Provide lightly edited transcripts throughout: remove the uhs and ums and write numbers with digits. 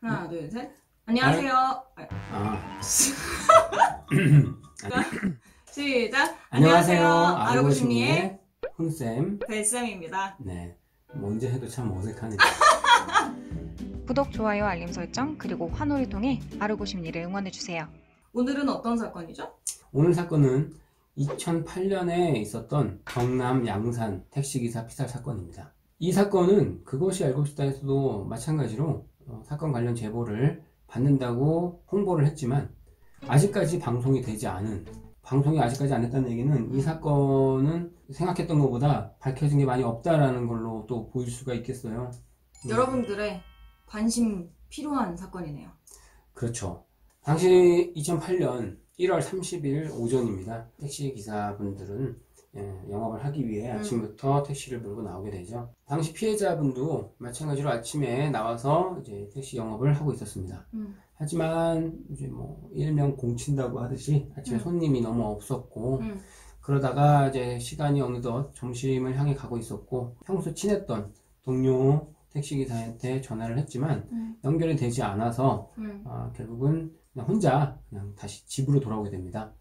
하나, 둘, 셋. 안녕하세요. 시작. 안녕하세요. 아르고심리의 훈쌤. 벨쌤입니다. 네. 먼저 해도 참 어색하네요. 구독, 좋아요, 알림 설정, 그리고 환호를 통해 아르고심리를 응원해주세요. 오늘은 어떤 사건이죠? 오늘 사건은 2008년에 있었던 경남 양산 택시기사 피살 사건입니다. 이 사건은 그것이 알고 싶다에서도 마찬가지로 사건 관련 제보를 받는다고 홍보를 했지만 아직까지 방송이 아직까지 안 됐다는 얘기는 이 사건은 생각했던 것보다 밝혀진 게 많이 없다라는 걸로 또 보일 수가 있겠어요. 여러분들의 관심 필요한 사건이네요. 그렇죠. 당시 2008년 1월 30일 오전입니다. 택시기사분들은 영업을 하기 위해 아침부터 택시를 몰고 나오게 되죠. 당시 피해자분도 마찬가지로 아침에 나와서 이제 택시 영업을 하고 있었습니다. 하지만 이제 뭐 일명 공친다고 하듯이 아침에 손님이 너무 없었고 그러다가 이제 시간이 어느덧 점심을 향해 가고 있었고 평소 친했던 동료 택시기사한테 전화를 했지만 연결이 되지 않아서 결국은 그냥 혼자 다시 집으로 돌아오게 됩니다.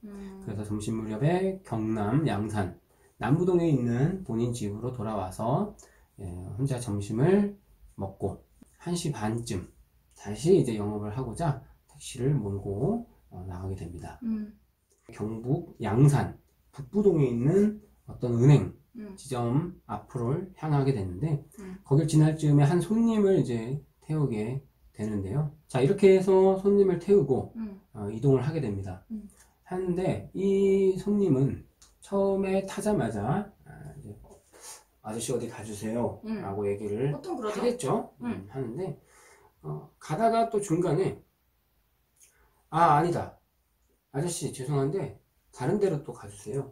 그래서 점심 무렵에 경남 양산 남부동에 있는 본인 집으로 돌아와서 혼자 점심을 먹고 1시 반쯤 다시 이제 영업을 하고자 택시를 몰고 나가게 됩니다. 경북 양산 북부동에 있는 어떤 은행 지점 앞으로 향하게 됐는데 거길 지날 즈음에 한 손님을 이제 태우게 되는데요. 자, 이렇게 해서 손님을 태우고 이동을 하게 됩니다. 하는데 이 손님은 처음에 타자마자 이제 아저씨 어디 가주세요 라고 얘기를 보통 그러죠? 하겠죠. 하는데 가다가 또 중간에 아니다 아저씨 죄송한데 다른 데로 또 가주세요.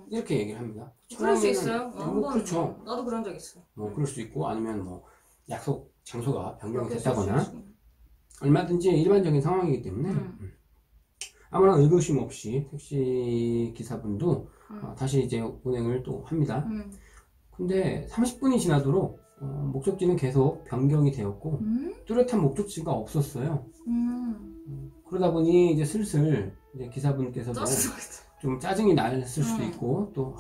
이렇게 얘기를 합니다. 그럴 수 있어요. 그렇죠. 나도 그런 적 있어. 그럴 수 있고 아니면 뭐 약속 장소가 변경이 됐다거나 얼마든지 일반적인 상황이기 때문에 아무런 의구심 없이 택시 기사분도 다시 이제 운행을 또 합니다. 근데 30분이 지나도록 목적지는 계속 변경이 되었고 뚜렷한 목적지가 없었어요. 그러다 보니 이제 슬슬 이제 기사분께서도 좀 짜증이 났을 수도 있고 또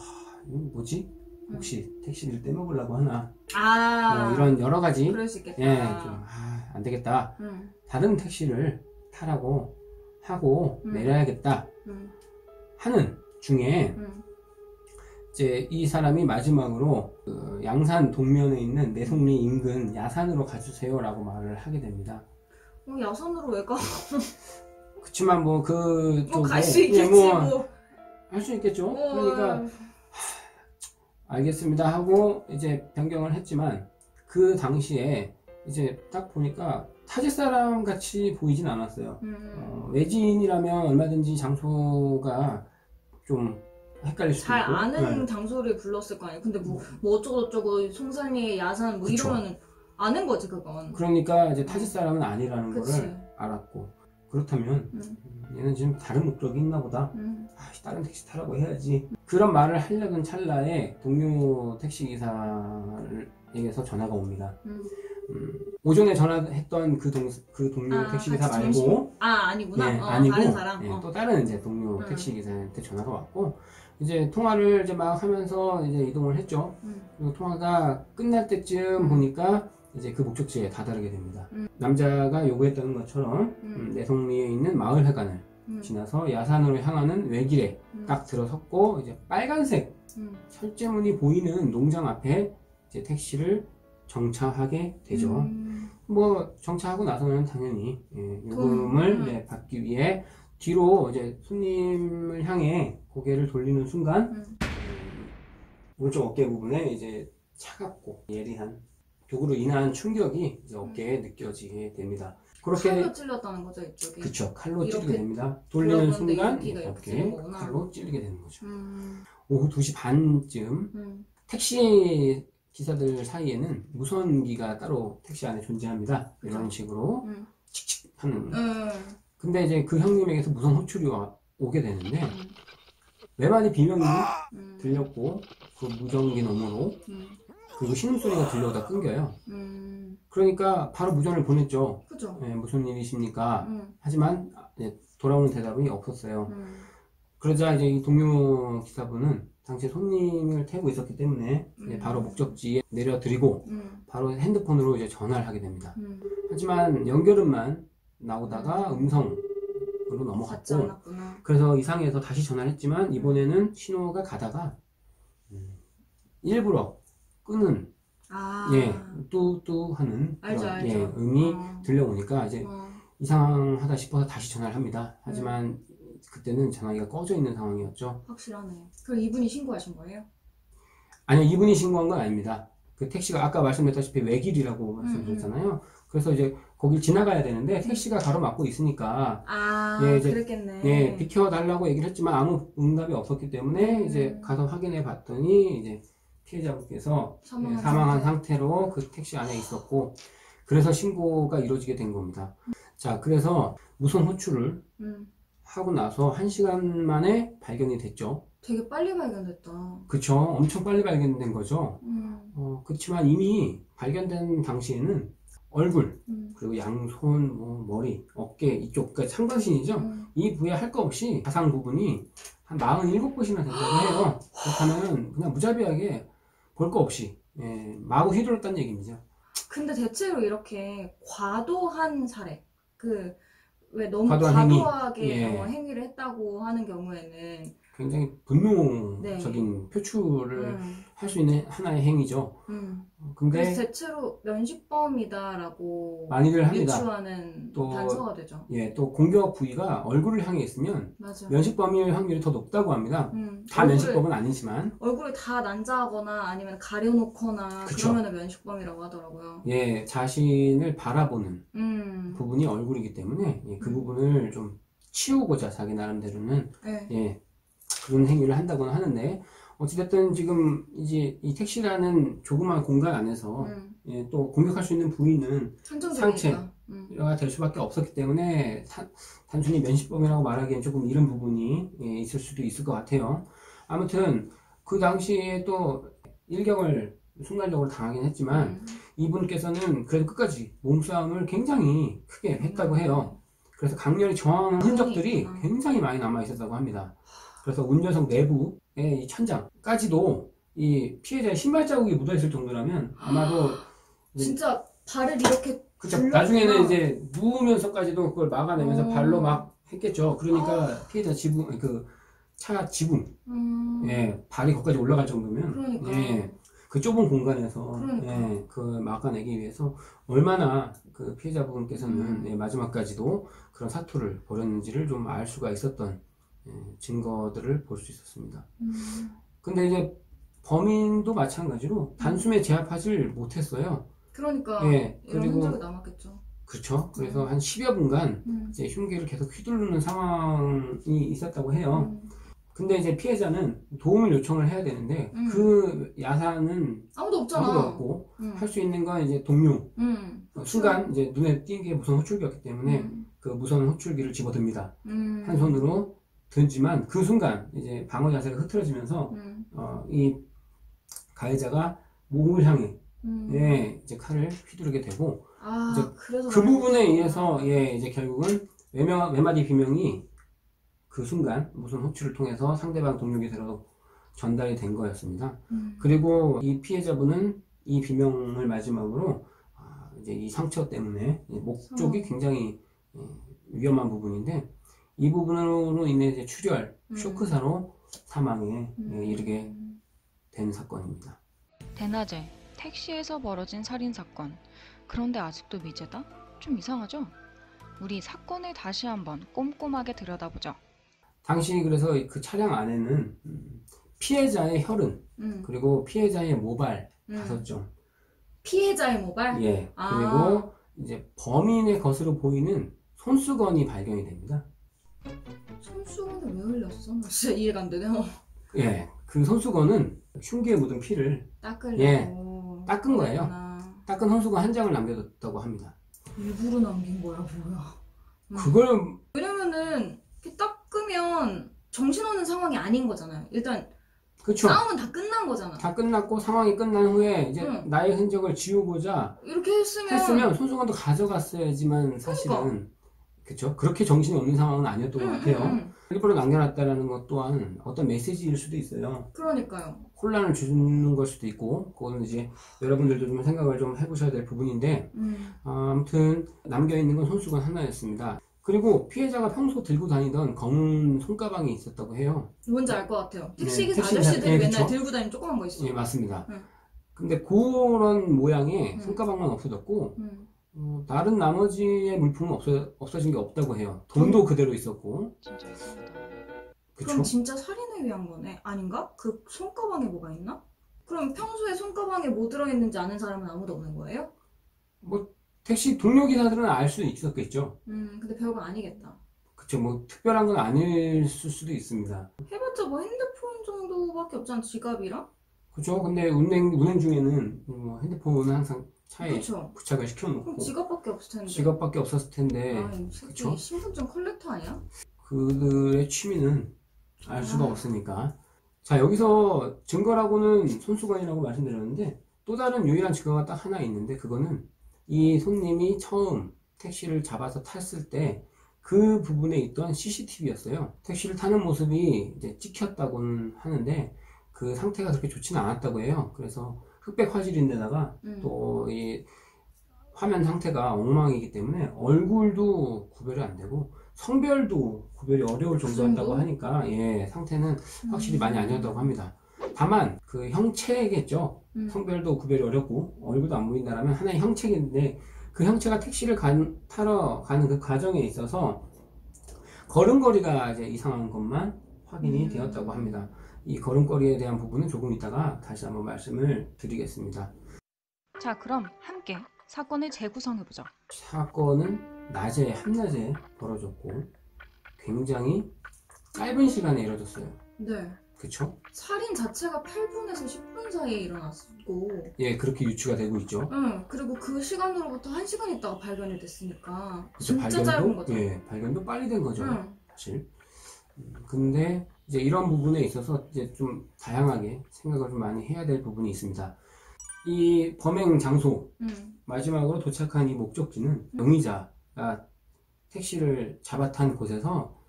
이거 뭐지? 혹시 택시를 떼먹으려고 하나? 뭐 이런 여러 가지 그럴 수 있겠다. 안 되겠다. 다른 택시를 타라고 하고 내려야겠다 하는 중에 이제 이 사람이 마지막으로 그 양산 동면에 있는 내송리 인근 야산으로 가주세요 라고 말을 하게 됩니다. 야산으로 왜 가? 그치만 뭐 그 뭐 갈 수 있겠지 뭐. 할 수 있겠죠. 그러니까 알겠습니다 하고 이제 변경을 했지만 그 당시에 이제 딱 보니까 타지 사람 같이 보이진 않았어요. 외지인이라면 얼마든지 장소가 좀 헷갈릴 수도 잘 있고 아는 장소를 불렀을 거 아니에요. 근데 뭐 어쩌고저쩌고 송산리의 야산 뭐 그쵸. 이러면은 아는 거지 그건. 그러니까 이제 타지 사람은 아니라는 그치. 거를 알았고 그렇다면 얘는 지금 다른 목적이 있나 보다. 다른 택시 타라고 해야지. 그런 말을 하려던 찰나에 동료 택시기사에게서 전화가 옵니다. 오전에 전화했던 그 동료 택시기사 말고 아니구나. 네, 아니고 다른 사람. 또 다른 이제 동료 택시기사한테 전화가 왔고 이제 통화를 이제 막 하면서 이제 이동을 했죠. 그리고 통화가 끝날 때쯤 보니까 이제 그 목적지에 다다르게 됩니다. 남자가 요구했던 것처럼 내송리에 있는 마을회관을 지나서 야산으로 향하는 외길에 딱 들어섰고 이제 빨간색 철제문이 보이는 농장 앞에 이제 택시를 정차하게 되죠. 뭐 정차하고 나서는 당연히 요금을 받기 위해 뒤로 이제 손님을 향해 고개를 돌리는 순간 오른쪽 어깨 부분에 이제 차갑고 예리한 벽으로 인한 충격이 이제 어깨에 느껴지게 됩니다. 그렇게 칼로 찔렸다는 거죠 이쪽이. 그쵸, 칼로 찌르게 이렇게 됩니다. 돌리는 순간 여기가 이렇게 어깨에 찔린 거구나. 칼로 찌르게 되는 거죠. 오후 2시 반쯤 택시 기사들 사이에는 무선기가 따로 택시 안에 존재합니다. 이런 식으로 칙칙 하는. 근데 이제 그 형님에게서 무선 호출이 오게 되는데 왜 많이 비명이 들렸고 그 무전기 너머로 그리고 신음소리가 들려오다 끊겨요. 음. 그러니까 바로 무전을 보냈죠. 그죠. 예, 무슨 일이십니까? 음. 하지만 돌아오는 대답이 없었어요. 음. 그러자 이제 이 동료 기사분은 당시 손님을 태우고 있었기 때문에 이제 바로 목적지에 내려드리고 바로 핸드폰으로 이제 전화를 하게 됩니다. 하지만 연결음만 나오다가 음성으로 받지 넘어갔고, 않았구나. 그래서 이상해서 다시 전화를 했지만 이번에는 신호가 가다가 일부러 끄는 아. 뚜뚜 하는 알죠, 그런 알죠. 음이 들려오니까 이제 어. 이상하다 싶어서 다시 전화를 합니다. 하지만 그때는 전화기가 꺼져 있는 상황이었죠. 확실하네요. 그럼 이분이 신고하신 거예요? 아니요, 이분이 신고한 건 아닙니다. 그 택시가 아까 말씀드렸다시피 외길이라고 말씀드렸잖아요. 그래서 이제 거길 지나가야 되는데 택시가 가로막고 있으니까 아, 이제 그랬겠네. 비켜달라고 얘기를 했지만 아무 응답이 없었기 때문에 이제 가서 확인해 봤더니 이제 피해자분께서 사망한 상태로 그 택시 안에 있었고, 그래서 신고가 이루어지게 된 겁니다. 자, 그래서 무선 호출을 하고 나서 1시간 만에 발견이 됐죠. 되게 빨리 발견됐다. 그쵸? 엄청 빨리 발견된 거죠. 그렇지만 이미 발견된 당시에는 얼굴, 그리고 양손, 머리, 어깨 이쪽, 그러니까 상반신이죠. 이 부위에 할 거 없이 가상 부분이 한 47곳이나 된다고 해요. 그렇다면 그냥 무자비하게 볼 거 없이 마구 휘둘렀다는 얘기입니다. 근데 대체로 이렇게 과도한 사례, 왜 너무 과도한 과도하게 행위. 행위를 했다고 하는 경우에는 굉장히 분노적인 표출을 할 수 있는 하나의 행위죠. 근데 그래서 대체로 면식범이다라고 많이들 합니다. 유추하는 또, 단서가 되죠. 또 공격 부위가 얼굴을 향해 있으면 맞아. 면식범일 확률이 더 높다고 합니다. 다 얼굴을- 면식범은 아니지만 얼굴을 다 난자하거나 아니면 가려놓거나 그쵸. 그러면 면식범이라고 하더라고요. 자신을 바라보는 부분이 얼굴이기 때문에 그 부분을 좀 치우고자 자기 나름대로는 네. 그런 행위를 한다고는 하는데, 어찌됐든 지금 이제 이 택시라는 조그만 공간 안에서 또 공격할 수 있는 부위는 한정적이니까. 상체가 될 수밖에 없었기 때문에 단순히 면식범이라고 말하기엔 조금 이런 부분이 있을 수도 있을 것 같아요. 아무튼 그 당시에 또 일격을 순간적으로 당하긴 했지만 이분께서는 그래도 끝까지 몸싸움을 굉장히 크게 했다고 해요. 그래서 강렬히 저항한 흔적들이 굉장히 많이 남아 있었다고 합니다. 그래서 운전석 내부의 이 천장까지도 이 피해자의 신발 자국이 묻어 있을 정도라면 아마도 진짜 발을 이렇게 그쵸. 굴렸구나. 나중에는 이제 누우면서까지도 그걸 막아내면서 발로 막 했겠죠. 그러니까 피해자 지붕, 차 지붕, 발이 거기까지 올라갈 정도면, 그러니까. 그 좁은 공간에서, 그러니까. 그 막아내기 위해서 얼마나 그 피해자분께서는 마지막까지도 그런 사투를 벌였는지를 좀 알 수가 있었던 증거들을 볼 수 있었습니다. 근데 이제 범인도 마찬가지로 단숨에 제압하지 못했어요. 그러니까 이런 그리고 흔적이 남았겠죠. 그렇죠. 그래서 한 10여 분간 이제 흉기를 계속 휘두르는 상황이 있었다고 해요. 근데 이제 피해자는 도움을 요청을 해야 되는데 그 야산은 아무도 없잖아. 아무도 없고 할 수 있는 건 이제 동료. 순간 이제 눈에 띄는 게 무선 호출기였기 때문에 그 무선 호출기를 집어듭니다. 한 손으로 든지만 그 순간 이제 방어 자세가 흐트러지면서 이 가해자가 목을 향해 이제 칼을 휘두르게 되고, 이제 그래서 그 부분에 의해서 이제 결국은 외마디 비명이 그 순간 무슨 호출을 통해서 상대방 동료 기사로 전달이 된 거였습니다. 그리고 이 피해자분은 이 비명을 마지막으로 이제 이 상처 때문에 목 쪽이 굉장히 위험한 부분인데, 이 부분으로 인해 이제 출혈, 쇼크사로 사망에 이르게 된 사건입니다. 대낮에 택시에서 벌어진 살인사건. 그런데 아직도 미제다? 좀 이상하죠? 우리 사건을 다시 한번 꼼꼼하게 들여다보죠. 당시 그래서 그 차량 안에는 피해자의 혈흔, 그리고 피해자의 모발 5점. 피해자의 모발? 그리고 이제 범인의 것으로 보이는 손수건이 발견이 됩니다. 손수건을 왜 흘렸어? 나 진짜 이해가 안 되네. 그 손수건은 흉기에 묻은 피를 닦으려고 닦은 거예요. 그랬구나. 닦은 손수건 한 장을 남겨뒀다고 합니다. 일부러 남긴 거야 뭐야. 그걸 왜냐면은 이렇게 닦으면 정신없는 상황이 아닌 거잖아요. 일단 그쵸. 싸움은 다 끝난 거잖아. 다 끝났고 상황이 끝난 후에 이제 응. 나의 흔적을 지우고자 이렇게 했으면 했으면 손수건도 가져갔어야지만 사실은 그쵸? 그렇게 정신이 없는 상황은 아니었던 것 같아요. 일부러 남겨놨다라는 것 또한 어떤 메시지일 수도 있어요. 그러니까요. 혼란을 주는 걸 수도 있고, 그거는 이제 여러분들도 좀 생각을 좀 해보셔야 될 부분인데, 아무튼 남겨있는 건 손수건 하나였습니다. 그리고 피해자가 평소 들고 다니던 검은 손가방이 있었다고 해요. 뭔지 알 것 같아요. 택시기사 택시 아저씨들이 네, 맨날 그쵸? 들고 다니는 조그만 거 있어. 예, 맞습니다. 응. 근데 그런 모양의 응. 손가방만 없어졌고, 응. 다른 나머지의 물품은 없어진 게 없다고 해요. 돈도 그대로 있었고, 진짜 이상하다. 그쵸? 그럼 진짜 살인을 위한 거네. 아닌가? 그 손가방에 뭐가 있나? 그럼 평소에 손가방에 뭐 들어있는지 아는 사람은 아무도 없는 거예요? 뭐, 택시 동료 기사들은 알 수 있었겠죠. 근데 별거 아니겠다. 그쵸, 뭐, 특별한 건 아닐 수도 있습니다. 해봤자 뭐 핸드폰 정도밖에 없잖아, 지갑이랑? 그죠? 근데 운행 중에는 뭐 핸드폰은 항상 차에 그쵸. 부착을 그럼 시켜놓고 지갑밖에 없을 텐데. 지갑밖에 없었을 텐데 아, 이 새끼 그쵸? 신분증 컬렉터 아니야? 그들의 취미는 알 수가 없으니까. 자, 여기서 증거라고는 손수건이라고 말씀드렸는데 또 다른 유일한 증거가 딱 하나 있는데 그거는 이 손님이 처음 택시를 잡아서 탔을 때 그 부분에 있던 CCTV였어요. 택시를 타는 모습이 이제 찍혔다고는 하는데 그 상태가 그렇게 좋지는 않았다고 해요. 그래서 흑백 화질인데다가 또 이 화면 상태가 엉망이기 때문에 얼굴도 구별이 안 되고 성별도 구별이 어려울 정도였다고 정도? 하니까 예, 상태는 확실히 많이 안 좋았다고 합니다. 다만 그 형체겠죠. 성별도 구별이 어렵고 얼굴도 안 보인다라면 하나의 형체인데 그 형체가 택시를 타러 가는 그 과정에 있어서 걸음걸이가 이제 이상한 것만 확인이 되었다고 합니다. 이 걸음걸이에 대한 부분은 조금 이따가 다시 한번 말씀을 드리겠습니다. 자, 그럼 함께 사건을 재구성해보죠. 사건은 한낮에 벌어졌고 굉장히 짧은 시간에 이뤄졌어요. 네. 그쵸? 살인 자체가 8분에서 10분 사이에 일어났고, 예, 그렇게 유추가 되고 있죠. 그리고 그 시간으로부터 1시간 있다가 발견이 됐으니까 그쵸, 진짜 짧은 거죠. 예, 발견도 빨리 된 거죠. 응. 사실. 근데 이제 이런 부분에 있어서 이제 좀 다양하게 생각을 좀 많이 해야 될 부분이 있습니다. 이 범행 장소, 마지막으로 도착한 이 목적지는 용의자가 택시를 잡아탄 곳에서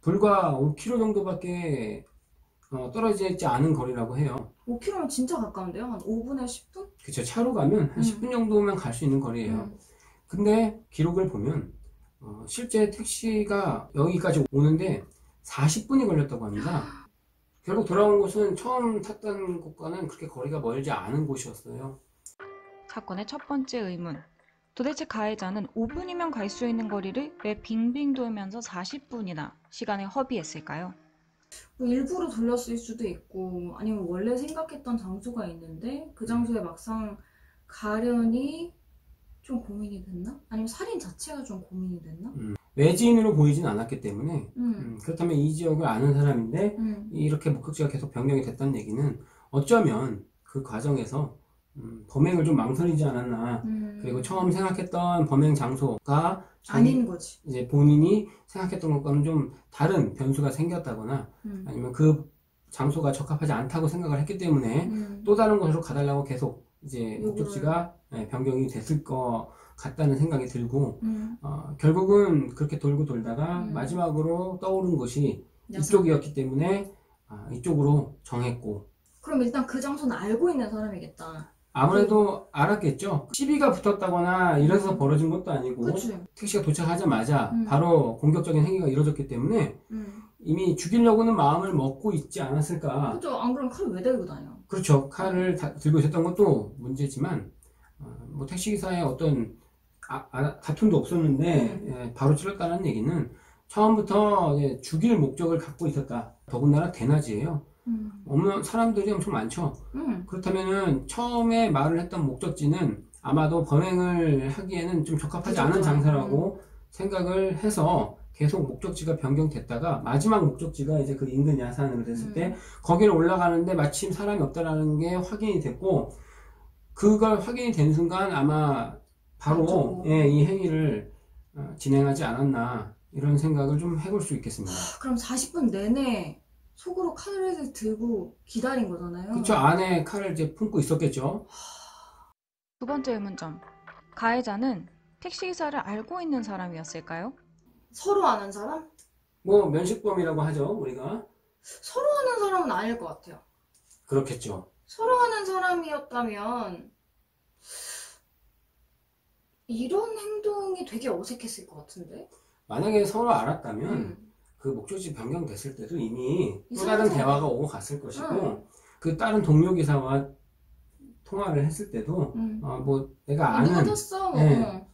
불과 5km 정도밖에 떨어져 있지 않은 거리라고 해요. 5km면 진짜 가까운데요? 한 5분에 10분? 그쵸, 차로 가면 한 10분 정도면 갈 수 있는 거리예요. 근데 기록을 보면 실제 택시가 여기까지 오는데 40분이 걸렸다고 합니다. 결국 돌아온 곳은 처음 탔던 곳과는 그렇게 거리가 멀지 않은 곳이었어요. 사건의 첫 번째 의문. 도대체 가해자는 5분이면 갈 수 있는 거리를 왜 빙빙 돌면서 40분이나 시간을 허비했을까요? 뭐 일부러 돌렸을 수도 있고, 아니면 원래 생각했던 장소가 있는데 그 장소에 막상 가려니 좀 고민이 됐나? 아니면 살인 자체가 좀 고민이 됐나? 외지인으로 보이진 않았기 때문에 그렇다면 이 지역을 아는 사람인데 이렇게 목적지가 계속 변경이 됐다는 얘기는 어쩌면 그 과정에서 범행을 좀 망설이지 않았나. 그리고 처음 생각했던 범행 장소가 아닌 거지. 이제 본인이 생각했던 것과는 좀 다른 변수가 생겼다거나 아니면 그 장소가 적합하지 않다고 생각을 했기 때문에 또 다른 곳으로 가달라고 계속 이제 목적지가 변경이 됐을 것 같다는 생각이 들고 결국은 그렇게 돌고 돌다가 마지막으로 떠오른 곳이 이쪽이었기 때문에 이쪽으로 정했고. 그럼 일단 그 장소는 알고 있는 사람이겠다. 아무래도 알았겠죠. 시비가 붙었다거나 이래서 벌어진 것도 아니고 그치? 택시가 도착하자마자 바로 공격적인 행위가 이루어졌기 때문에 이미 죽이려고는 마음을 먹고 있지 않았을까. 그죠? 안 그러면 칼을 왜 들고 다녀? 그렇죠. 칼을 들고 있었던 것도 문제지만 뭐 택시기사의 어떤 다툼도 없었는데 예, 바로 찔렀다는 얘기는 처음부터 이제 죽일 목적을 갖고 있었다. 더군다나 대낮이에요. 없는 사람들이 엄청 많죠. 그렇다면은 처음에 말을 했던 목적지는 아마도 범행을 하기에는 좀 적합하지 않은 장소라고 생각을 해서 계속 목적지가 변경됐다가 마지막 목적지가 이제 그 인근 야산으로 됐을 때 거기를 올라가는데 마침 사람이 없다라는 게 확인이 됐고 그걸 확인이 된 순간 아마 바로 이 행위를 진행하지 않았나 이런 생각을 좀 해볼 수 있겠습니다. 그럼 40분 내내 속으로 칼을 들고 기다린 거잖아요. 그쵸, 안에 칼을 이제 품고 있었겠죠. 두 번째 의문점. 가해자는 택시기사를 알고 있는 사람이었을까요? 서로 아는 사람? 뭐 면식범이라고 하죠, 우리가. 서로 아는 사람은 아닐 것 같아요. 그렇겠죠. 서로 아는 사람이었다면 이런 행동이 되게 어색했을 것 같은데? 만약에 서로 알았다면 음. 그 목적지 변경됐을 때도 이미 또 이상하잖아. 다른 대화가 오고 갔을 것이고, 응. 그 다른 동료 기사와 통화를 했을 때도 뭐 내가 누구 아는 탔어? 네.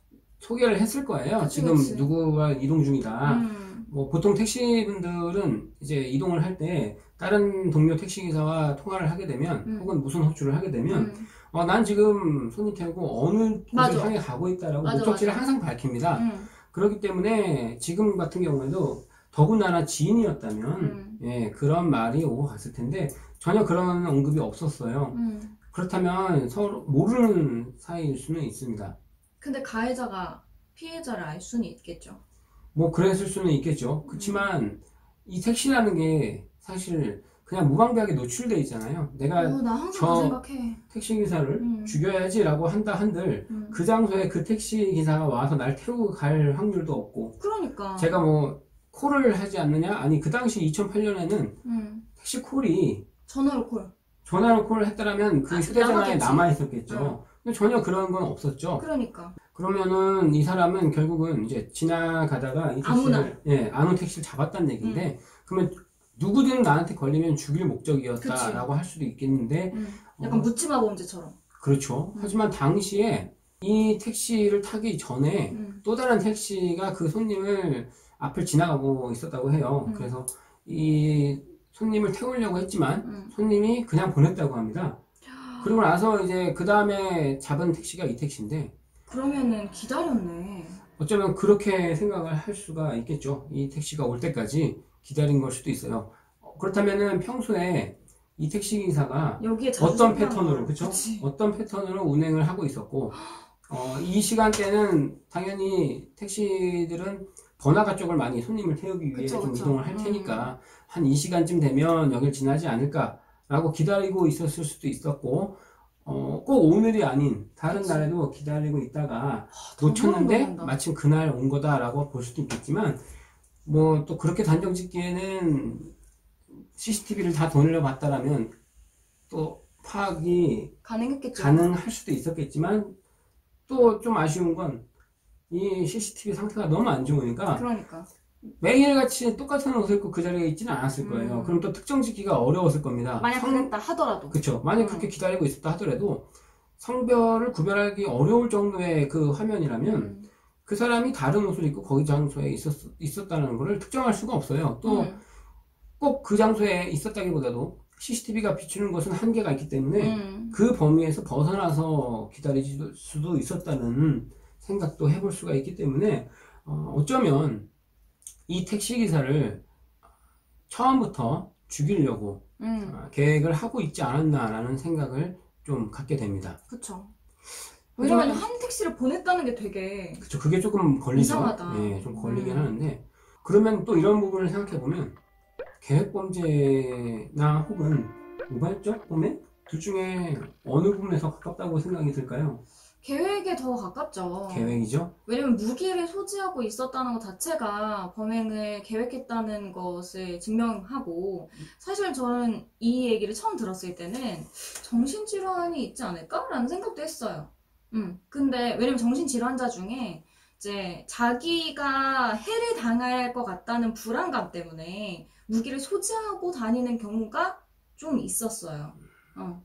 소개를 했을 거예요. 그치, 지금 그치. 누구와 이동 중이다. 음. 뭐 보통 택시분들은 이제 이동을 할 때 다른 동료 택시기사와 통화를 하게 되면 혹은 무슨 호출을 하게 되면 난 지금 손님 태우고 어느 곳을 맞아. 향해 가고 있다라고 맞아, 목적지를 맞아. 항상 밝힙니다. 음. 그렇기 때문에 지금 같은 경우에도 더군다나 지인이었다면 예, 그런 말이 오고 갔을 텐데 전혀 그런 언급이 없었어요. 그렇다면 서로 모르는 사이일 수는 있습니다. 근데 가해자가 피해자를 알 수는 있겠죠. 뭐 그랬을 수는 있겠죠. 그렇지만 이 택시라는 게 사실 그냥 무방비하게 노출돼 있잖아요. 내가 나 항상 저 그 생각해. 택시기사를 죽여야지라고 한다 한들 그 장소에 그 택시기사가 와서 날 태우고 갈 확률도 없고, 그러니까. 제가 뭐 콜을 하지 않느냐? 아니 그 당시 2008년에는 택시 콜이 전화로 콜을 했다라면 그 휴대전화에 남아 있었겠죠. 근데 전혀 그런 건 없었죠. 그러니까. 그러면은 이 사람은 결국은 이제 지나가다가 이 택시를, 예, 아무 택시를 잡았다는 얘기인데, 그러면 누구든 나한테 걸리면 죽일 목적이었다라고 할 수도 있겠는데, 약간 묻지마 범죄처럼. 그렇죠. 하지만 당시에 이 택시를 타기 전에 또 다른 택시가 그 손님을 앞을 지나가고 있었다고 해요. 그래서 이 손님을 태우려고 했지만 손님이 그냥 보냈다고 합니다. 그리고 나서 이제 그 다음에 잡은 택시가 이 택시인데, 그러면은 기다렸네. 어쩌면 그렇게 생각을 할 수가 있겠죠. 이 택시가 올 때까지 기다린 걸 수도 있어요. 그렇다면은 평소에 이 택시기사가 여기에 어떤 패턴으로, 그쵸? 어떤 패턴으로 운행을 하고 있었고, 이 시간대는 당연히 택시들은 번화가 쪽을 많이 손님을 태우기 위해 그쵸, 좀 그쵸. 이동을 할 테니까 한 이 시간쯤 되면 여길 지나지 않을까라고 기다리고 있었을 수도 있었고, 꼭 오늘이 아닌 다른 그치. 날에도 기다리고 있다가 더 놓쳤는데 소름 돋는다. 마침 그날 온 거다라고 볼 수도 있겠지만, 뭐 또 그렇게 단정 짓기에는 CCTV를 다 돌려봤다라면 또 파악이 가능했겠죠. 가능할 수도 있었겠지만, 또 좀 아쉬운 건 이 CCTV 상태가 너무 안 좋으니까 그러니까. 매일같이 똑같은 옷을 입고 그 자리에 있지는 않았을 거예요. 그럼 또 특정 짓기가 어려웠을 겁니다. 만약 그랬다 하더라도. 그쵸. 만약 그렇게 기다리고 있었다 하더라도 성별을 구별하기 어려울 정도의 그 화면이라면 그 사람이 다른 옷을 입고 거기 장소에 있었다는 것을 특정할 수가 없어요. 또 꼭 그 장소에 있었다기보다도 CCTV가 비추는 것은 한계가 있기 때문에 그 범위에서 벗어나서 기다릴 수도 있었다는 생각도 해볼 수가 있기 때문에 어쩌면 이 택시기사를 처음부터 죽이려고 계획을 하고 있지 않았나라는 생각을 좀 갖게 됩니다. 그쵸. 왜냐면 한 택시를 보냈다는 게 되게. 그쵸. 그게 조금 걸리죠. 이상하다. 예, 좀 걸리긴 하는데, 그러면 또 이런 부분을 생각해보면 계획범죄나 혹은 우발적 범죄? 둘 중에 어느 부분에서 가깝다고 생각이 들까요? 계획에 더 가깝죠. 계획이죠? 왜냐면 무기를 소지하고 있었다는 것 자체가 범행을 계획했다는 것을 증명하고, 사실 저는 이 얘기를 처음 들었을 때는 정신질환이 있지 않을까라는 생각도 했어요. 근데 왜냐면 정신질환자 중에 이제 자기가 해를 당할 것 같다는 불안감 때문에 무기를 소지하고 다니는 경우가 좀 있었어요.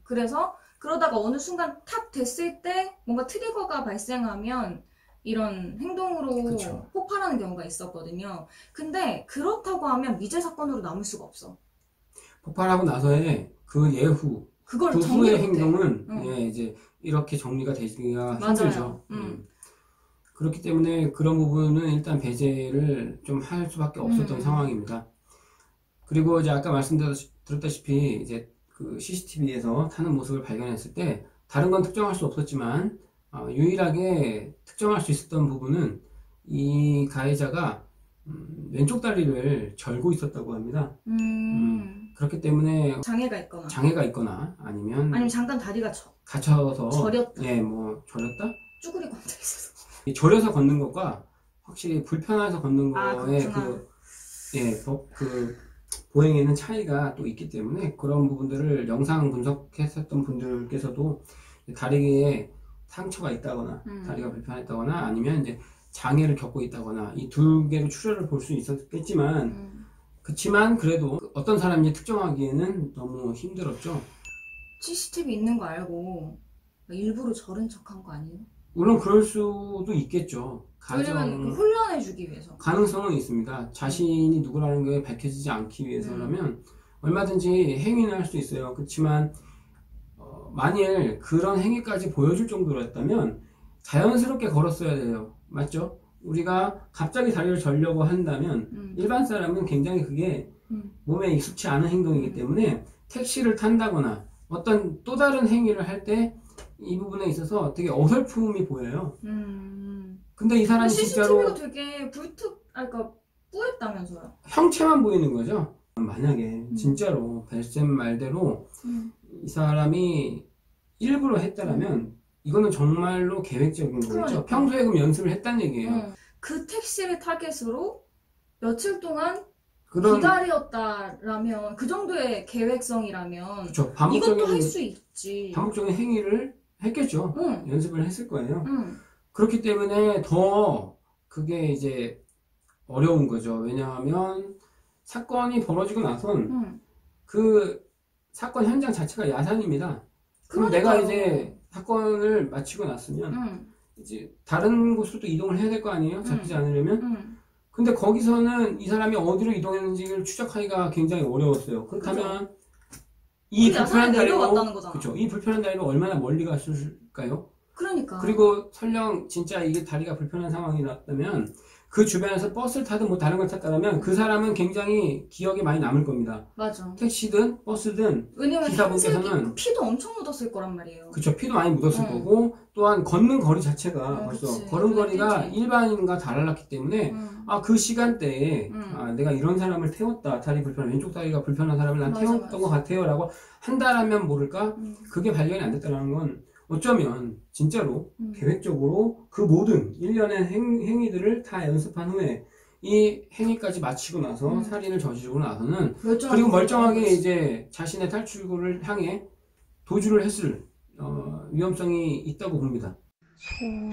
그래서 그러다가 어느 순간 탁 됐을 때 뭔가 트리거가 발생하면 이런 행동으로 그쵸. 폭발하는 경우가 있었거든요. 근데 그렇다고 하면 미제 사건으로 남을 수가 없어. 폭발하고 나서의 그 예후, 그걸 그 정리 후의 못해. 행동은 예, 이제 이렇게 정리가 되기가 힘들죠. 그렇기 때문에 그런 부분은 일단 배제를 좀 할 수밖에 없었던 상황입니다. 그리고 이제 아까 말씀드렸다시피 이제 그 CCTV에서 타는 모습을 발견했을 때 다른 건 특정할 수 없었지만 유일하게 특정할 수 있었던 부분은 이 가해자가 왼쪽 다리를 절고 있었다고 합니다. 그렇기 때문에 장애가 있거나 아니면 잠깐 다리가 갇혀서 저렸다. 예, 뭐 저렸다? 쭈그리고 앉아 있어서. 이 절여서 걷는 것과 확실히 불편해서 걷는 거에 그렇구나. 그 보행에는 차이가 또 있기 때문에 그런 부분들을 영상 분석했었던 분들께서도 다리에 상처가 있다거나 다리가 불편했다거나 아니면 이제 장애를 겪고 있다거나 이 두 개로 추려를 볼 수 있었겠지만 그치만 그래도 어떤 사람인지 특정하기에는 너무 힘들었죠. CCTV 있는 거 알고 일부러 저른 척한 거 아니에요? 물론 그럴 수도 있겠죠. 왜냐면 혼란해주기 위해서. 가능성은 있습니다. 자신이 누구라는 게 밝혀지지 않기 위해서라면 얼마든지 행위는 할 수 있어요. 그렇지만 만일 그런 행위까지 보여줄 정도였다면 자연스럽게 걸었어야 돼요. 맞죠? 우리가 갑자기 다리를 절려고 한다면 일반 사람은 굉장히 그게 몸에 익숙치 않은 행동이기 때문에 택시를 탄다거나 어떤 또 다른 행위를 할 때 이 부분에 있어서 되게 어설픔이 보여요. 근데 이 사람이 CCTV가 진짜로 되게 그러니까 뿌였다면서요? 형체만 보이는 거죠. 만약에 진짜로 벨쌤 말대로 이 사람이 일부러 했다라면 이거는 정말로 계획적인 거죠. 그러니까. 평소에 그럼 연습을 했다는 얘기예요. 그 택시를 타겟으로 며칠 동안 그런 기다렸다라면 그 정도의 계획성이라면 그쵸, 이것도 할 수 있지. 반복적인 행위를 했겠죠. 응. 연습을 했을 거예요. 응. 그렇기 때문에 더 그게 이제 어려운 거죠. 왜냐하면 사건이 벌어지고 나선 그 사건 현장 자체가 야산입니다. 그럼 내가 이제 사건을 마치고 났으면 이제 다른 곳으로 또 이동을 해야 될 거 아니에요? 잡히지 않으려면? 근데 거기서는 이 사람이 어디로 이동했는지를 추적하기가 굉장히 어려웠어요. 그렇다면 이 불편한 내려왔다는 거잖아. 그쵸. 이 불편한 다리로 얼마나 멀리 갔을까요? 그러니까. 그리고 설령 진짜 이게 다리가 불편한 상황이 났다면 그 주변에서 버스를 타든 뭐 다른 걸 탔다면 그 사람은 굉장히 기억에 많이 남을 겁니다. 맞아. 택시든 버스든 왜냐면 기사분께서는 피도 엄청 묻었을 거란 말이에요. 그쵸. 피도 많이 묻었을 거고 또한 걷는 거리 자체가 벌써 그치. 걸음거리가 일반인과 달랐기 때문에 그 시간대에 내가 이런 사람을 태웠다. 다리 불편한 왼쪽 다리가 불편한 사람을 난 태웠던 것 같아요 라고 한다라면 모를까 그게 발견이 안 됐다는 건 어쩌면 진짜로 계획적으로 그 모든 일련의 행위들을 다 연습한 후에 이 행위까지 마치고 나서 살인을 저지르고 나서는 그리고 멀쩡하게 이제 자신의 탈출구를 향해 도주를 했을 위험성이 있다고 봅니다. 소름.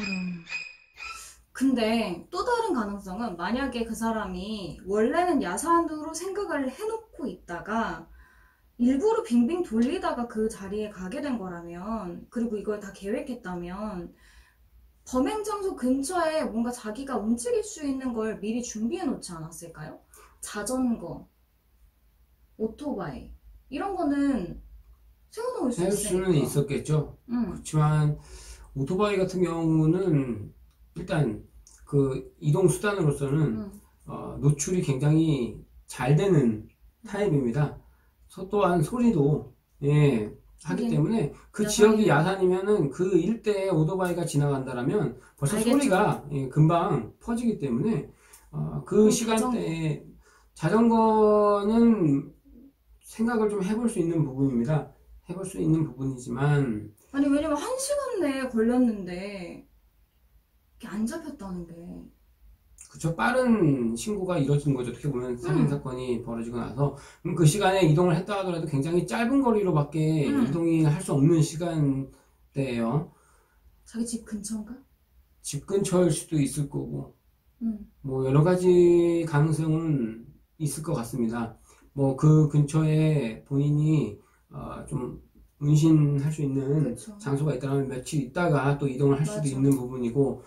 근데 또 다른 가능성은 만약에 그 사람이 원래는 야산으로 생각을 해놓고 있다가 일부러 빙빙 돌리다가 그 자리에 가게 된 거라면 그리고 이걸 다 계획했다면 범행 장소 근처에 뭔가 자기가 움직일 수 있는 걸 미리 준비해 놓지 않았을까요? 자전거, 오토바이 이런 거는 세워놓을 수 할 있으니까. 수는 있었겠죠. 그렇지만 오토바이 같은 경우는 일단 그 이동 수단으로서는 노출이 굉장히 잘 되는 타입입니다. 또한 소리도 하기 때문에 그 지역이 야산이면은 그 일대에 오토바이가 지나간다라면 벌써 알겠죠. 소리가 금방 퍼지기 때문에 그 시간대에 자전거는 생각을 좀 해볼 수 있는 부분입니다. 해볼 수 있는 부분이지만 아니 왜냐면 1시간 내에 걸렸는데 이게 안 잡혔다는 게 그쵸. 빠른 신고가 이루어진 거죠. 어떻게 보면 살인사건이 벌어지고 나서 그 시간에 이동을 했다 하더라도 굉장히 짧은 거리로밖에 이동이 할 수 없는 시간대예요. 자기 집 근처인가? 집 근처일 수도 있을 거고 뭐 여러 가지 가능성은 있을 것 같습니다. 뭐 그 근처에 본인이 좀 운신할 수 있는 그쵸. 장소가 있다면 며칠 있다가 또 이동을 할 수도 맞아. 있는 부분이고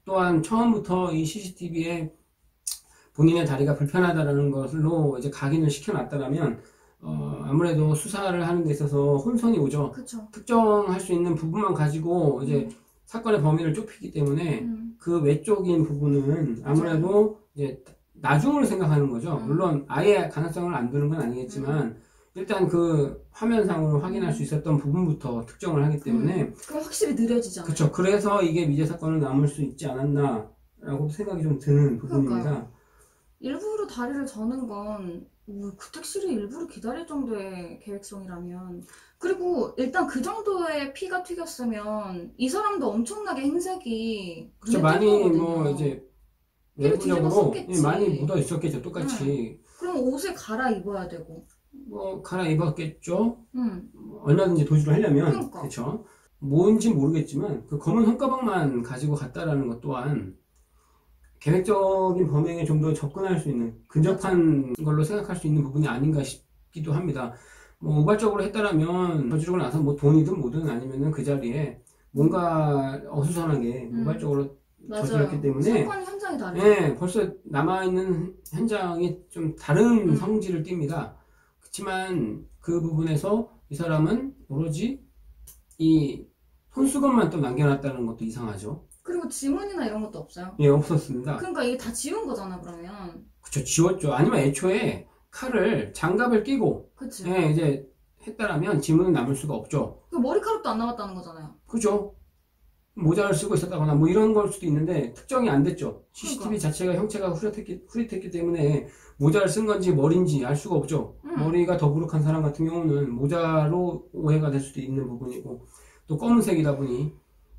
또한 처음부터 이 CCTV에 본인의 다리가 불편하다라는 것으로 이제 각인을 시켜놨다라면 아무래도 수사를 하는 데 있어서 혼선이 오죠. 그쵸. 특정할 수 있는 부분만 가지고 이제 사건의 범위를 좁히기 때문에 그 외적인 부분은 아무래도 이제 나중으로 생각하는 거죠. 물론 아예 가능성을 안 두는 건 아니겠지만 일단 그 화면상으로 확인할 수 있었던 부분부터 특정을 하기 때문에 그럼 확실히 느려지잖아요. 그쵸. 그래서 이게 미제 사건을 남을 수 있지 않았나 라고 생각이 좀 드는 부분입니다. 일부러 다리를 저는 건, 그 택시를 일부러 기다릴 정도의 계획성이라면. 그리고 일단 그 정도의 피가 튀겼으면 이 사람도 엄청나게 행색이 그쵸, 눈에 띌 많이 뭐 거거든요. 이제 피를 외부적으로 뒤집었었겠지. 많이 묻어 있었겠죠. 똑같이 그럼 옷을 갈아입어야 되고. 뭐 갈아입었겠죠. 응, 얼마든지 도주를 하려면. 그러니까. 그렇죠. 뭔지 모르겠지만 그 검은 손가방만 가지고 갔다라는 것 또한 계획적인 범행에 좀 더 접근할 수 있는 근접한 걸로 생각할 수 있는 부분이 아닌가 싶기도 합니다. 뭐 우발적으로 했다라면 저지르고 나서 뭐 돈이든 뭐든 아니면은 그 자리에 뭔가 어수선하게 우발적으로 저질렀기 맞아요. 때문에 사건 현장이 다르죠. 예, 벌써 남아있는 현장이 좀 다른 음. 성질을 띱니다. 그렇지만 그 부분에서 이 사람은 오로지 이 손수건만 또 남겨놨다는 것도 이상하죠. 그리고 지문이나 이런 것도 없어요. 예, 없었습니다. 그러니까 이게 다 지운 거잖아, 그러면. 그쵸, 지웠죠. 아니면 애초에 칼을 장갑을 끼고 그치? 예, 이제 했다라면 지문은 남을 수가 없죠. 그 머리카락도 안 남았다는 거잖아요. 그죠? 모자를 쓰고 있었다거나 뭐 이런 걸 수도 있는데 특정이 안 됐죠. CCTV 자체가 형체가 후릿했기 때문에 모자를 쓴 건지 머리인지 알 수가 없죠. 머리가 더부룩한 사람 같은 경우는 모자로 오해가 될 수도 있는 부분이고 또 검은색이다 보니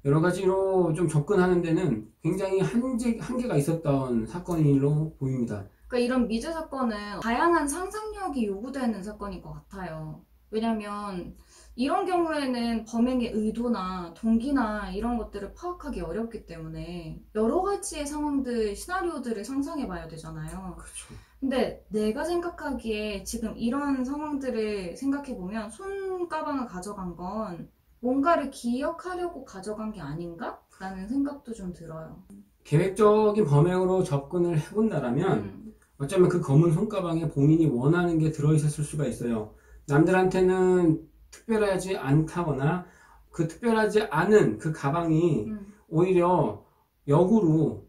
여러 가지로 좀 접근하는 데는 굉장히 한계가 있었던 사건으로 보입니다. 그러니까 이런 미제 사건은 다양한 상상력이 요구되는 사건인 것 같아요. 왜냐면 이런 경우에는 범행의 의도나 동기나 이런 것들을 파악하기 어렵기 때문에 여러 가지의 상황들, 시나리오들을 상상해 봐야 되잖아요. 그렇죠. 근데 내가 생각하기에 지금 이런 상황들을 생각해 보면 손가방을 가져간 건 뭔가를 기억하려고 가져간 게 아닌가? 라는 생각도 좀 들어요. 계획적인 범행으로 접근을 해본다라면 어쩌면 그 검은 손가방에 본인이 원하는 게 들어있었을 수가 있어요. 남들한테는 특별하지 않다거나 그 특별하지 않은 그 가방이 오히려 역으로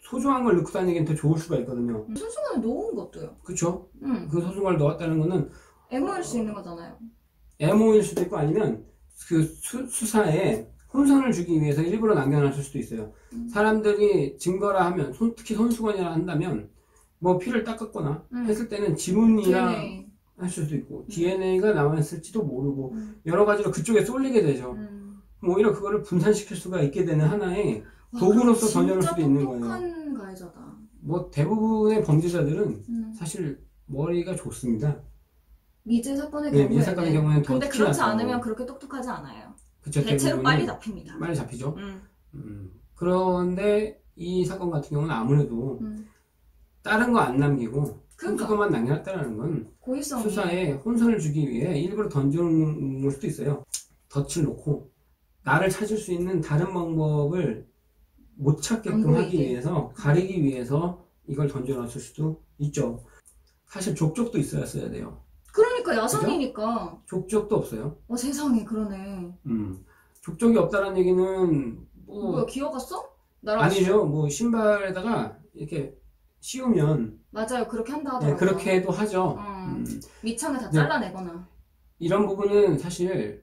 소중한 걸 넣고 다니기엔 더 좋을 수가 있거든요. 손수건을 놓은 것도요. 그쵸? 그 소중한 걸 넣었다는 거는 애모일 수 있는 거잖아요. 애모일 수도 있고 아니면 그 수사에 혼선을 주기 위해서 일부러 남겨놨을 수도 있어요. 사람들이 증거라 하면 특히 손수건이라 한다면 뭐 피를 닦았거나 했을 때는 지문이랑 DNA. 할 수도 있고 DNA가 남아있을지도 모르고 여러 가지로 그쪽에 쏠리게 되죠. 오히려 그거를 분산시킬 수가 있게 되는 하나의 도구로서 전혀올 수도 있는 거예요. 진짜 똑똑한 가해자다. 뭐 대부분의 범죄자들은 사실 머리가 좋습니다. 미제 사건의 네, 경우에는. 미제 사건의 경우에는 더 근데 특히나 그렇지 더. 않으면 그렇게 똑똑하지 않아요. 그쵸, 대체로 대부분이 빨리 잡힙니다. 빨리 잡히죠. 그런데 이 사건 같은 경우는 아무래도 다른 거 안 남기고 그러니까. 그것만 남겨놨다는 건 고의성이. 수사에 혼선을 주기 위해 일부러 던져놓은 걸 수도 있어요. 덫을 놓고 나를 찾을 수 있는 다른 방법을 못 찾게끔 하기 위해서 가리기 위해서 이걸 던져놨을 수도 있죠. 사실 족적도 있어야 돼요. 그러니까 야성이니까. 족적도 없어요. 세상에 그러네. 족적이 없다는 얘기는 뭐 뭐야 기어갔어? 나랑 아니죠. 뭐 신발에다가 이렇게 씌우면 맞아요. 그렇게 한다 네, 하더라고요. 그렇게도 하죠. 밑창을 다 네. 잘라내거나. 이런 부분은 사실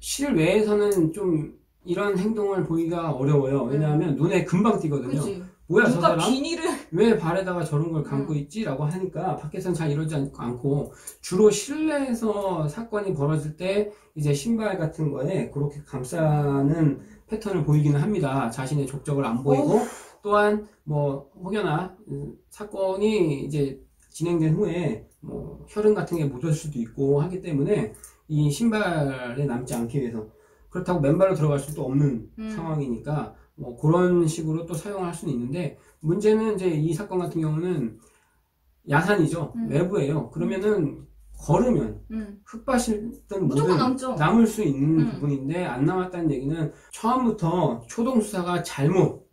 실외에서는 좀 이런 행동을 보기가 어려워요. 왜냐하면 눈에 금방 띄거든요. 그치. 뭐야 저 누가 사람? 비닐을. 왜 발에다가 저런 걸 감고 있지? 라고 하니까 밖에서는 잘 이러지 않고 주로 실내에서 사건이 벌어질 때 이제 신발 같은 거에 그렇게 감싸는 패턴을 보이기는 합니다. 자신의 족적을 안 보이고 또한 뭐 혹여나 사건이 이제 진행된 후에 뭐 혈흔 같은 게 묻을 수도 있고 하기 때문에 이 신발에 남지 않기 위해서 그렇다고 맨발로 들어갈 수도 없는 상황이니까 뭐 그런 식으로 또 사용할 수는 있는데 문제는 이제 이 사건 같은 경우는 야산이죠. 외부예요. 그러면은 걸으면 흙밭이든 무조건 뭐든 남죠. 남을 수 있는 부분인데 안 남았다는 얘기는 처음부터 초동 수사가 잘못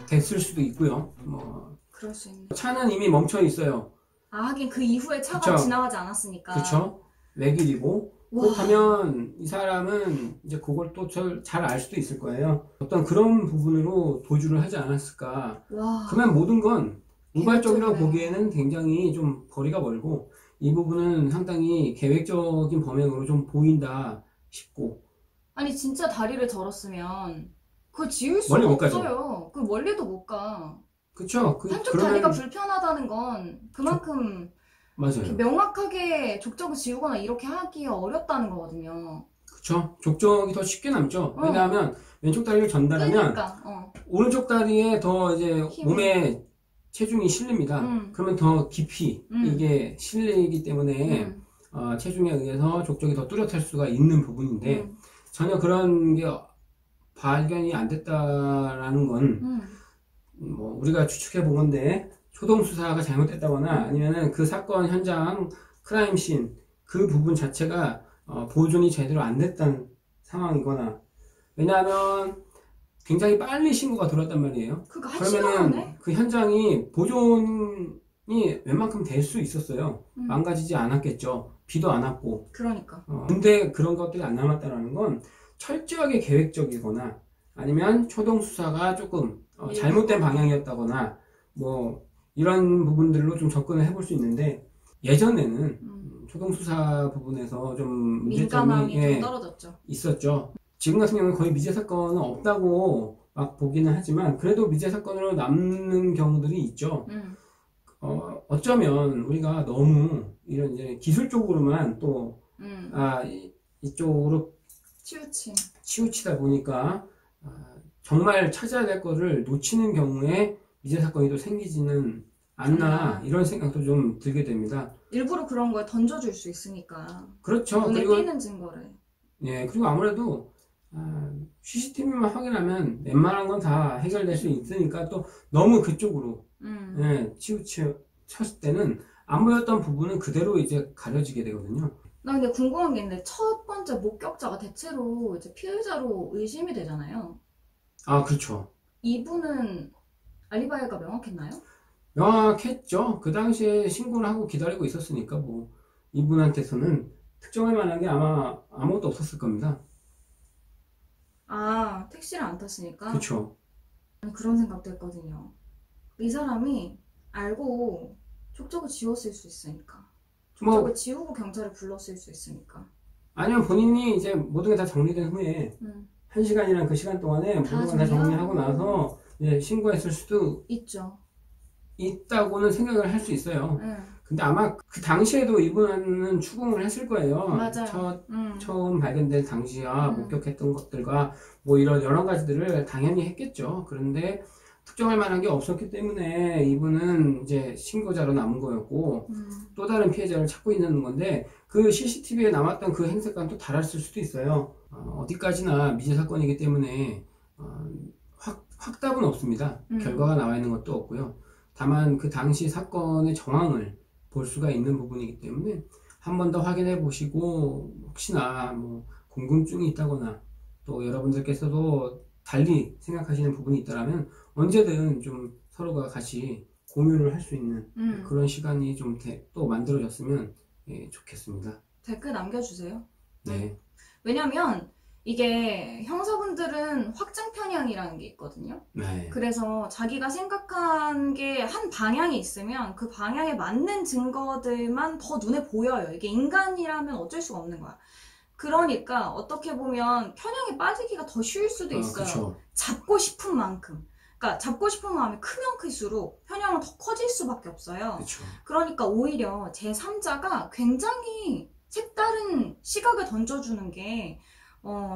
됐을 수도 있고요. 뭐 그럴 수 있네. 차는 이미 멈춰 있어요. 하긴 그 이후에 차가 그쵸. 지나가지 않았으니까. 그렇죠. 외길이고 와. 그렇다면 이 사람은 이제 그걸 또 잘 알 수도 있을 거예요. 어떤 그런 부분으로 도주를 하지 않았을까. 와. 그러면 모든 건 우발적이라고 계획적이네. 보기에는 굉장히 좀 거리가 멀고 이 부분은 상당히 계획적인 범행으로 좀 보인다 싶고. 아니 진짜 다리를 절었으면 그걸 지울 수가 멀리 못 가죠. 없어요. 그 멀리도 못 가. 그쵸. 한쪽 다리가 불편하다는 건 그만큼 맞아요. 이렇게 명확하게 족적을 지우거나 이렇게 하기가 어렵다는 거거든요. 그쵸. 족적이 더 쉽게 남죠. 왜냐하면 왼쪽 다리를 전달하면 그러니까 오른쪽 다리에 더 이제 힘이. 몸에 체중이 실립니다. 그러면 더 깊이 이게 실리기 때문에 체중에 의해서 족적이 더 뚜렷할 수가 있는 부분인데 전혀 그런 게 발견이 안 됐다라는 건 뭐 우리가 추측해 본 건데 초동 수사가 잘못됐다거나 아니면은 그 사건 현장 크라임 씬 그 부분 자체가 보존이 제대로 안 됐다는 상황이거나, 왜냐하면 굉장히 빨리 신고가 들어왔단 말이에요. 그거 한 시간 그러면은 만에? 그 현장이 보존이 웬만큼 될 수 있었어요. 망가지지 않았겠죠. 비도 안 왔고. 그러니까. 근데 그런 것들이 안 남았다는 건 철저하게 계획적이거나 아니면 초동 수사가 조금 잘못된 방향이었다거나 뭐 이런 부분들로 좀 접근을 해볼 수 있는데, 예전에는 초동 수사 부분에서 좀 민감함이 문제점이 좀 떨어졌죠. 있었죠. 지금 같은 경우는 거의 미제 사건은 없다고 막 보기는 하지만 그래도 미제 사건으로 남는 경우들이 있죠. 어쩌면 우리가 너무 이런 이제 기술적으로만 또 이쪽으로 치우치다 보니까 정말 찾아야 될 거를 놓치는 경우에 미제 사건이 또 생기지는 않나, 이런 생각도 좀 들게 됩니다. 일부러 그런 거에 던져줄 수 있으니까. 그렇죠. 눈에 그리고 띄는 증거를. 예, 그리고 아무래도 CCTV만 확인하면 웬만한 건 다 해결될 수 있으니까 또 너무 그쪽으로 예, 치우쳤을 때는 안 보였던 부분은 그대로 이제 가려지게 되거든요. 나 근데 궁금한 게 있는데, 첫 번째 목격자가 대체로 이제 피해자로 의심이 되잖아요. 아, 그렇죠. 이분은 알리바이가 명확했나요? 명확했죠. 그 당시에 신고를 하고 기다리고 있었으니까 뭐 이분한테서는 특정할 만한 게 아마 아무것도 없었을 겁니다. 아, 택시를 안 탔으니까? 그렇죠. 그런 생각도 했거든요. 이 사람이 알고 족적을 지웠을 수 있으니까. 족적을 지우고 경찰을 불렀을 수 있으니까. 아니면 본인이 이제 모든 게 다 정리된 후에 1시간이란 그 시간 동안에 모든 걸 다 정리하고 나서 이제 신고했을 수도 있다고는 생각을 할 수 있어요. 근데 아마 그 당시에도 이분은 추궁을 했을 거예요. 맞아요. 처음 발견된 당시와 목격했던 것들과 뭐 이런 여러 가지들을 당연히 했겠죠. 그런데 특정할 만한 게 없었기 때문에 이분은 이제 신고자로 남은 거였고 또 다른 피해자를 찾고 있는 건데, 그 CCTV에 남았던 그 행색과는 또 달랐을 수도 있어요. 어디까지나 미제 사건이기 때문에 확답은 없습니다. 결과가 나와 있는 것도 없고요. 다만 그 당시 사건의 정황을 볼 수가 있는 부분이기 때문에 한 번 더 확인해 보시고, 혹시나 뭐 궁금증이 있다거나 또 여러분들께서도 달리 생각하시는 부분이 있다면 언제든 좀 서로가 같이 공유를 할 수 있는 그런 시간이 좀 또 만들어졌으면 좋겠습니다. 댓글 남겨주세요. 네. 왜냐면 이게 형사분들은 확증 편향이라는 게 있거든요. 네. 그래서 자기가 생각한 게 한 방향이 있으면 그 방향에 맞는 증거들만 더 눈에 보여요. 이게 인간이라면 어쩔 수가 없는 거야. 그러니까 어떻게 보면 편향에 빠지기가 더 쉬울 수도 있어요. 그쵸. 잡고 싶은 만큼. 그러니까 잡고 싶은 마음이 크면 클수록 편향은 더 커질 수밖에 없어요. 그쵸. 그러니까 오히려 제3자가 굉장히 색다른 시각을 던져주는 게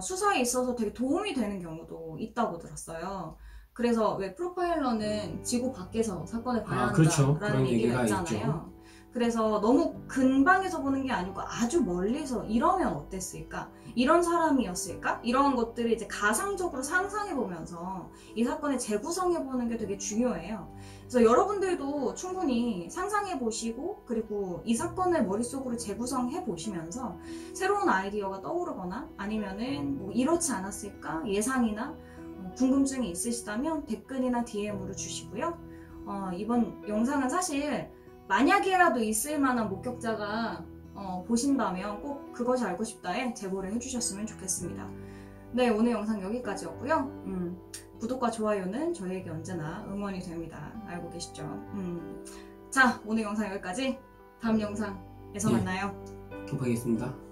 수사에 있어서 되게 도움이 되는 경우도 있다고 들었어요. 그래서 왜 프로파일러는 지구 밖에서 사건을 봐야 그렇죠. 한다라는 그런 얘기가 얘기가 있잖아요. 그래서 너무 근방에서 보는 게 아니고 아주 멀리서 이러면 어땠을까? 이런 사람이었을까? 이런 것들을 이제 가상적으로 상상해보면서 이 사건을 재구성해보는 게 되게 중요해요. 그래서 여러분들도 충분히 상상해보시고, 그리고 이 사건을 머릿속으로 재구성해보시면서 새로운 아이디어가 떠오르거나 아니면은 뭐 이렇지 않았을까? 예상이나 궁금증이 있으시다면 댓글이나 DM으로 주시고요. 이번 영상은 사실 만약에라도 있을 만한 목격자가 보신다면 꼭 그것이 알고 싶다에 제보를 해주셨으면 좋겠습니다. 네, 오늘 영상 여기까지였고요. 구독과 좋아요는 저희에게 언제나 응원이 됩니다. 알고 계시죠? 자, 오늘 영상 여기까지. 다음 영상에서 만나요. 기억하겠습니다.